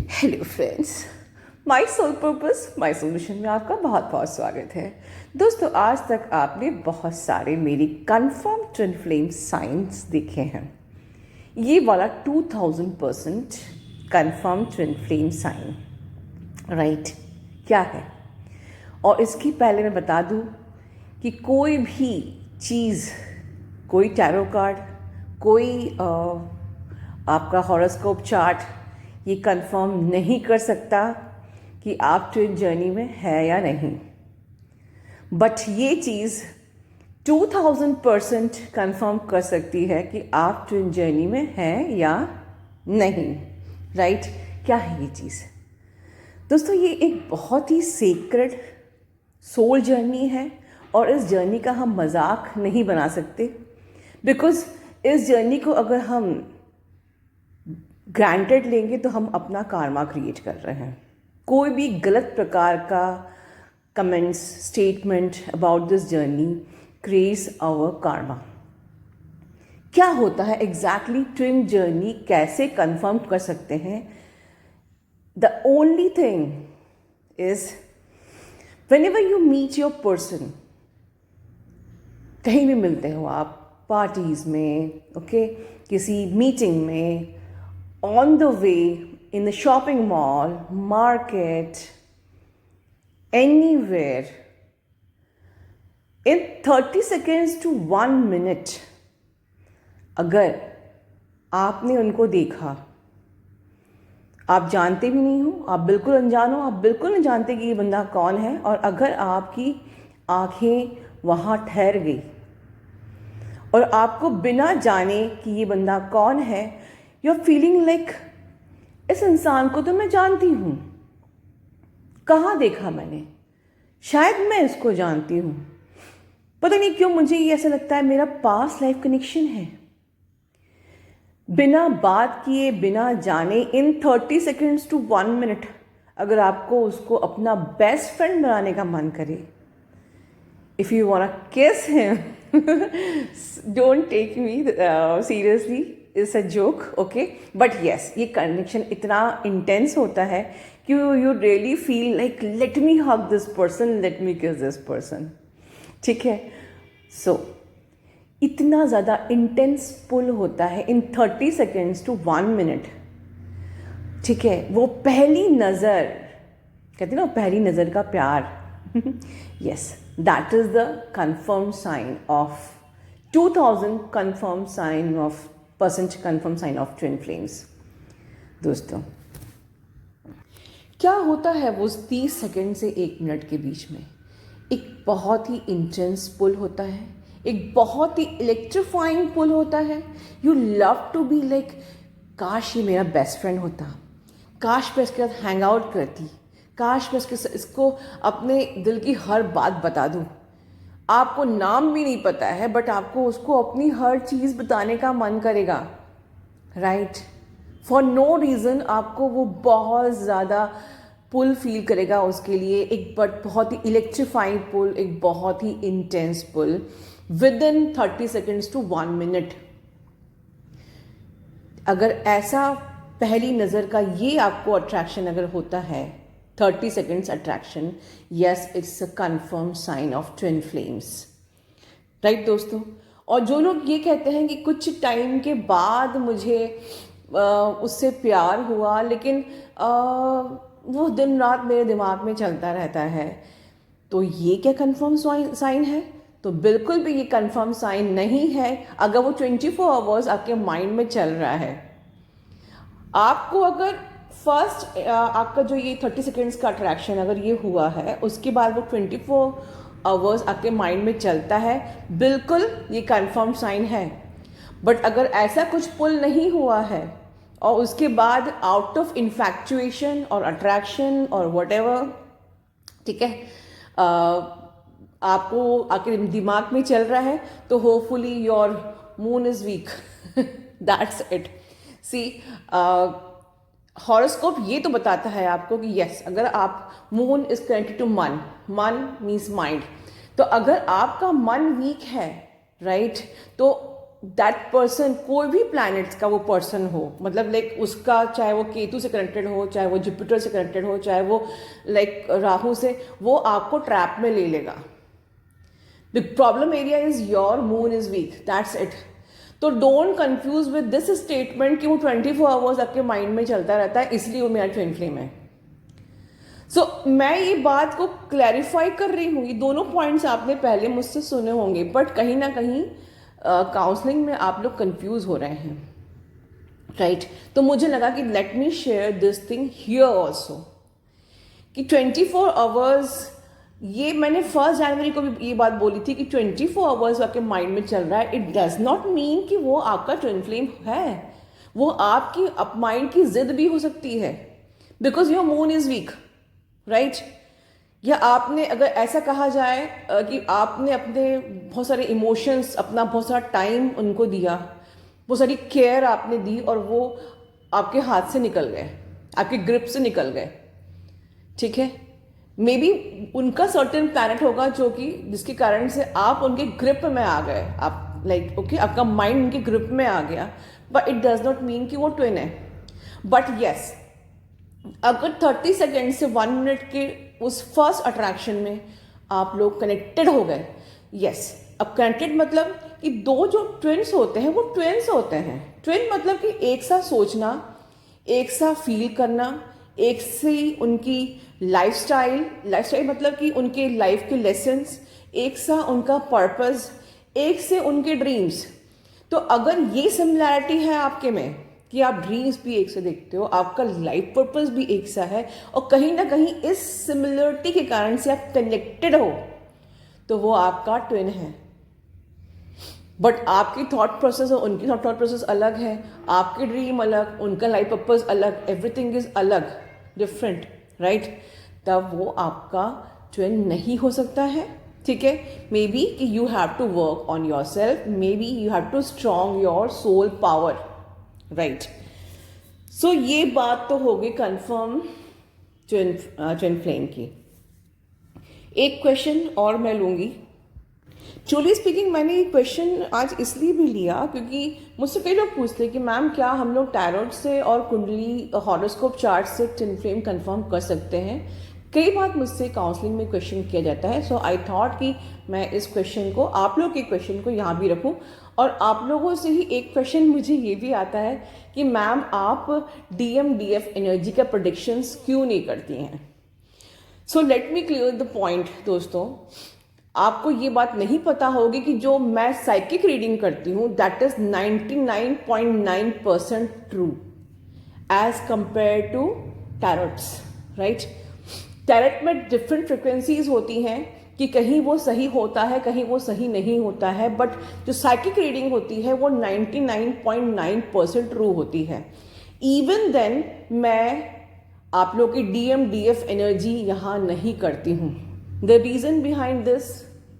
Hello friends, my soul purpose my solution में आपका बहुत बहुत स्वागत है। दोस्तों, आज तक आपने बहुत सारे मेरी कन्फर्म ट्विन फ्लेम साइंस देखे हैं। ये वाला 2000% confirm twin flame sign right क्या है? और इसकी पहले मैं बता दूं कि कोई भी चीज़, कोई टैरो कार्ड, कोई आपका हॉरोस्कोप चार्ट ये कंफर्म नहीं कर सकता कि आप ट्विन जर्नी में है या नहीं। बट ये चीज़ 2000% कंफर्म कर सकती है कि आप ट्विन जर्नी में हैं या नहीं। राइट क्या है ये चीज़? दोस्तों, ये एक बहुत ही सीक्रेट सोल जर्नी है और इस जर्नी का हम मजाक नहीं बना सकते। बिकॉज इस जर्नी को अगर हम ग्रांटेड लेंगे तो हम अपना कार्मा क्रिएट कर रहे हैं। कोई भी गलत प्रकार का comments, statement about this journey creates our karma. क्या होता है एग्जैक्टली ट्विन जर्नी कैसे कंफर्म कर सकते हैं? The only thing is whenever you meet your person, कहीं भी मिलते हो आप, पार्टीज में, ओके, किसी मीटिंग में, on the way, in the shopping mall, market, anywhere, in 30 seconds to 1 minute अगर आपने उनको देखा, आप जानते भी नहीं हो, आप बिल्कुल अनजान हो, आप बिल्कुल नहीं जानते कि ये बंदा कौन है, और अगर आपकी आंखें वहाँ ठहर गई और आपको बिना जाने कि ये बंदा कौन है, यू आर फीलिंग लाइक इस इंसान को तो मैं जानती हूँ, कहाँ देखा मैंने, शायद मैं इसको जानती हूँ, पता नहीं क्यों मुझे ये ऐसा लगता है मेरा पास्ट लाइफ कनेक्शन है। बिना बात किए, बिना जाने, इन 30 seconds to 1 minute अगर आपको उसको अपना बेस्ट फ्रेंड बनाने का मन करे, if you want kiss him, don't take me seriously, it's a joke, okay, but yes, ये कनेक्शन इतना इंटेंस होता है कि you really feel like let me hug this person, let me kiss this person. ठीक है, सो इतना ज़्यादा intense पुल होता है इन 30 seconds to 1 minute। ठीक है, वो पहली नज़र, कहते ना पहली नज़र का प्यार, yes, that is the confirm sign of 2000 confirm sign of percent confirm sign of twin flames. दोस्तों, क्या होता है वो 30 सेकेंड से 1 मिनट के बीच में? एक बहुत ही इंटेंस पुल होता है, एक बहुत ही इलेक्ट्रीफाइंग पुल होता है। You love to be like, काश ये मेरा बेस्ट फ्रेंड होता, काश मैं इसके साथ हैंग आउट करती, काश मैं इसको अपने दिल की हर बात बता दूँ। आपको नाम भी नहीं पता है बट आपको उसको अपनी हर चीज़ बताने का मन करेगा, राइट? फॉर नो रीज़न आपको वो बहुत ज़्यादा पुल फील करेगा उसके लिए, एक बट बहुत ही इलेक्ट्रीफाइंग पुल, एक बहुत ही intense pull within 30 seconds to 1 minute। अगर ऐसा पहली नज़र का ये आपको अट्रैक्शन अगर होता है, 30 seconds attraction, yes, it's a confirm sign of twin flames, right दोस्तों? और जो लोग ये कहते हैं कि कुछ टाइम के बाद मुझे उससे प्यार हुआ, लेकिन वो दिन रात मेरे दिमाग में चलता रहता है, तो ये क्या कन्फर्म साइन है? तो बिल्कुल भी ये कन्फर्म साइन नहीं है। अगर वो 24 आवर्स आपके माइंड में चल रहा है, आपको अगर फर्स्ट आपका जो ये 30 सेकेंड्स का अट्रैक्शन अगर ये हुआ है, उसके बाद वो 24 आवर्स आपके माइंड में चलता है, बिल्कुल ये कन्फर्म साइन है। बट अगर ऐसा कुछ पुल नहीं हुआ है और उसके बाद आउट ऑफ इन्फैक्चुएशन और अट्रैक्शन और व्हाटएवर, ठीक है, आपको आपके दिमाग में चल रहा है, तो hopefully your moon is weak, that's it. See, horoscope ये तो बताता है आपको कि यस, अगर आप, मून इज कनेक्टेड टू मन, मन मीन्स माइंड, तो अगर आपका मन वीक है, राइट, तो दैट पर्सन, कोई भी प्लैनेट्स का वो पर्सन हो, मतलब लाइक उसका चाहे वो केतु से कनेक्टेड हो, चाहे वो जुपिटर से कनेक्टेड हो, चाहे वो लाइक राहु से, वो आपको ट्रैप में ले लेगा. The problem area is your moon is weak, that's it. तो don't confuse with this statement कि वो 24 आवर्स आपके माइंड में चलता रहता है इसलिए वो मेरा ट्विन फ्लेम है. सो मैं ये बात को क्लैरिफाई कर रही हूँ. ये दोनों पॉइंट्स आपने पहले मुझसे सुने होंगे, बट कहीं ना कहीं काउंसलिंग में आप लोग कंफ्यूज हो रहे हैं, राइट? तो मुझे लगा कि let me share this thing here also कि 24 आवर्स, ये मैंने 1 जनवरी को भी ये बात बोली थी कि 24 आवर्स आपके माइंड में चल रहा है, इट डज नॉट मीन कि वो आपका ट्विन फ्लेम है. वो आपकी माइंड की जिद भी हो सकती है, because your moon is week, right? या आपने अगर ऐसा कहा जाए कि आपने अपने बहुत सारे इमोशंस, अपना बहुत सारा टाइम उनको दिया, बहुत सारी केयर आपने दी और वो आपके हाथ से निकल गए, आपके ग्रिप से निकल गए, ठीक है? मे बी उनका सर्टेन प्लैनेट होगा जो कि जिसके कारण से आप उनके ग्रिप में आ गए, आप लाइक ओके, आपका माइंड उनके ग्रिप में आ गया, but it does not mean कि वो ट्विन है. बट यस, अगर 30 सेकेंड से 1 मिनट के उस फर्स्ट अट्रैक्शन में आप लोग कनेक्टेड हो गए, यस. अब कनेक्टेड मतलब कि दो जो ट्विन्स होते हैं वो ट्विन्स होते हैं. ट्विन मतलब कि एक सा सोचना, एक सा फील करना, एक से उनकी लाइफस्टाइल मतलब कि उनके लाइफ के लेसन्स, एक सा उनका पर्पस, एक से उनके ड्रीम्स. तो अगर ये सिमिलैरिटी है आपके में कि आप ड्रीम्स भी एक से देखते हो, आपका लाइफ पर्पस भी एक सा है, और कहीं ना कहीं इस सिमिलरिटी के कारण से आप कनेक्टेड हो, तो वो आपका ट्विन है. बट आपकी थॉट प्रोसेस और उनकी थॉट प्रोसेस अलग है, आपकी ड्रीम अलग, उनका लाइफ पर्पस अलग, एवरीथिंग इज अलग, डिफरेंट, राइट? तब वो आपका ट्विन नहीं हो सकता है, ठीक है? मे बी कि you have to work on yourself, maybe you have to strong your soul power, right? So ये बात तो हो गई कंफर्म ट्विन फ्लेम की. एक क्वेश्चन और मैं लूँगी. ट्रूली स्पीकिंग, मैंने ये क्वेश्चन आज इसलिए भी लिया क्योंकि मुझसे कई लोग पूछते हैं कि मैम क्या हम लोग टैरोट से और कुंडली हॉरोस्कोप चार्ट से ट्विन फ्लेम कंफर्म कर सकते हैं? कई बार मुझसे काउंसलिंग में क्वेश्चन किया जाता है. सो आई थॉट कि मैं इस क्वेश्चन को, आप लोग के क्वेश्चन को यहाँ भी रखूँ. और आप लोगों से ही एक क्वेश्चन मुझे ये भी आता है कि मैम आप DMDF एनर्जी का प्रेडिक्शंस क्यों नहीं करती हैं? So let me clear the point. दोस्तों, आपको ये बात नहीं पता होगी कि जो मैं साइकिक रीडिंग करती हूँ that is 99.9% true as compare to tarots, right? Tarot में डिफरेंट फ्रिक्वेंसीज होती हैं कि कहीं वो सही होता है, कहीं वो सही नहीं होता है, बट जो साइकिक रीडिंग होती है वो 99.9% ट्रू होती है. इवन देन मैं आप लोग की DMDF एनर्जी यहाँ नहीं करती हूँ. The reason behind this,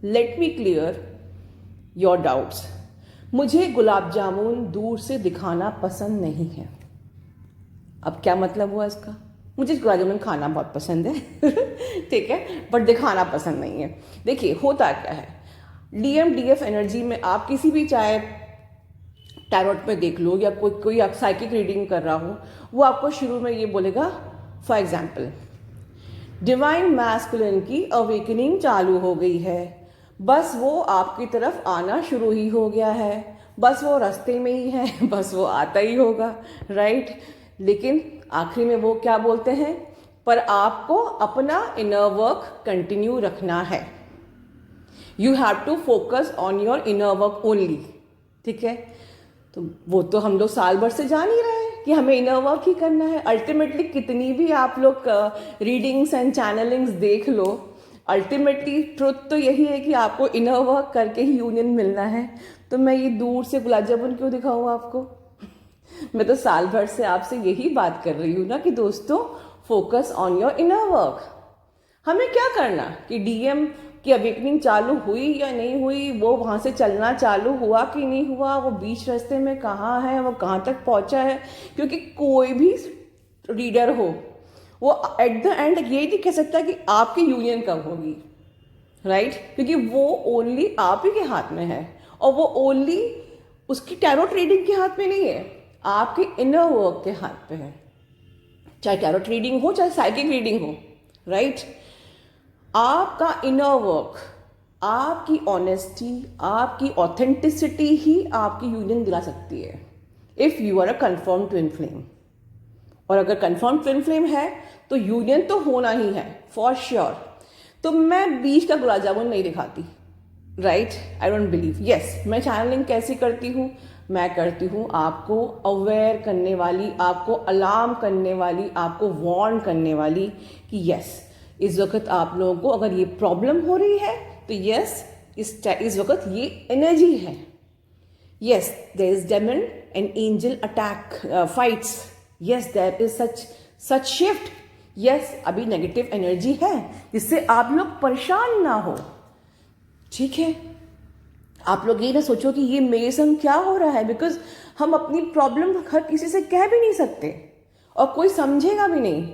let me clear your doubts. मुझे गुलाब जामुन दूर से दिखाना पसंद नहीं है. अब क्या मतलब हुआ इसका? मुझे गुलाब जामुन खाना बहुत पसंद है ठीक है, बट दिखाना पसंद नहीं है. देखिए होता क्या है, DMDF एनर्जी में आप किसी भी, चाहे टैरोट में देख लो या कोई आप साइकिक रीडिंग कर रहा हो, वो आपको शुरू में ये बोलेगा, फॉर एग्जाम्पल, डिवाइन मैस्कुलिन की अवेकनिंग चालू हो गई है, बस वो आपकी तरफ आना शुरू ही हो गया है, बस वो रास्ते में ही है, बस वो आता ही होगा, राइट? लेकिन आखिरी में वो क्या बोलते हैं, पर आपको अपना इनर वर्क कंटिन्यू रखना है. You have to focus on your inner work only, ठीक है? तो वो तो हम लोग साल भर से जान ही रहे हैं कि हमें इनर वर्क ही करना है. अल्टीमेटली कितनी भी आप लोग रीडिंग्स एंड चैनलिंग्स देख लो, अल्टीमेटली ट्रुथ तो यही है कि आपको इनर वर्क करके ही यूनियन मिलना है. तो मैं ये दूर से गुलाब जामुन क्यों दिखाऊँ आपको? मैं तो साल भर से आपसे यही बात कर रही हूँ ना कि दोस्तों, focus on your inner work. हमें क्या करना कि DM की अवेकनिंग चालू हुई या नहीं हुई, वो वहाँ से चलना चालू हुआ कि नहीं हुआ, वो बीच रास्ते में कहाँ है, वो कहाँ तक पहुँचा है, क्योंकि कोई भी रीडर हो वो एट द एंड ये नहीं कह सकता कि आपकी यूनियन कब होगी, राइट? क्योंकि वो ओनली आप ही के हाथ में है, और वो ओनली उसकी टैरोट रीडिंग के हाथ में नहीं है, आपके इनर वर्क के हाथ पे है। चाहे टैरोट रीडिंग हो, चाहे साइकिक रीडिंग हो, राइट? आपका इनर वर्क, आपकी ऑनेस्टी, आपकी ऑथेंटिसिटी ही आपकी यूनियन दिला सकती है, if you are a confirm twin flame. और अगर कन्फर्म ट्विन फ्लेम है तो यूनियन तो होना ही है फॉर श्योर। तो मैं बीच का गुलाब जामुन नहीं दिखाती, right? I don't believe. Yes, मैं चैनलिंग कैसी करती हूँ? मैं करती हूँ आपको अवेयर करने वाली, आपको अलार्म करने वाली, आपको वार्न करने वाली कि यस, इस वक्त आप लोगों को अगर ये प्रॉब्लम हो रही है तो यस, इस वक्त ये एनर्जी है। Yes, there is demon and angel attack fights. Yes, there is such shift. Yes, अभी नेगेटिव एनर्जी है जिससे आप लोग परेशान ना हो, ठीक है? आप लोग ये ना सोचो कि ये मेरे संग क्या हो रहा है, बिकॉज हम अपनी प्रॉब्लम हर किसी से कह भी नहीं सकते और कोई समझेगा भी नहीं,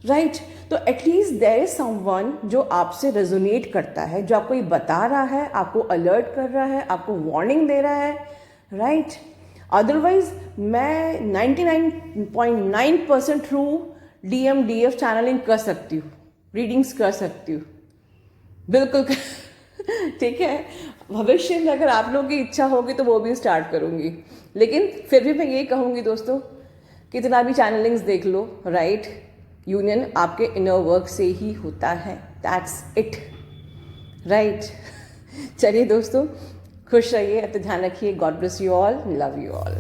राइट? तो एटलीस्ट देयर इज समवन जो आपसे रेजोनेट करता है, जो आपको ये बता रहा है, आपको अलर्ट कर रहा है, आपको वार्निंग दे रहा है, राइट? अदरवाइज मैं 99.9% थ्रू DMDF चैनलिंग कर सकती हूँ, रीडिंग्स कर सकती हूँ, बिल्कुल ठीक है? भविष्य में अगर आप लोगों की इच्छा होगी तो वो भी स्टार्ट करूँगी, लेकिन फिर भी मैं ये कहूँगी दोस्तों, कितना भी चैनलिंग्स देख लो, राइट? यूनियन आपके इनर वर्क से ही होता है, दैट्स इट, राइट? चलिए दोस्तों, खुश रहिए, अपना ध्यान रखिए, God bless you all, love you all.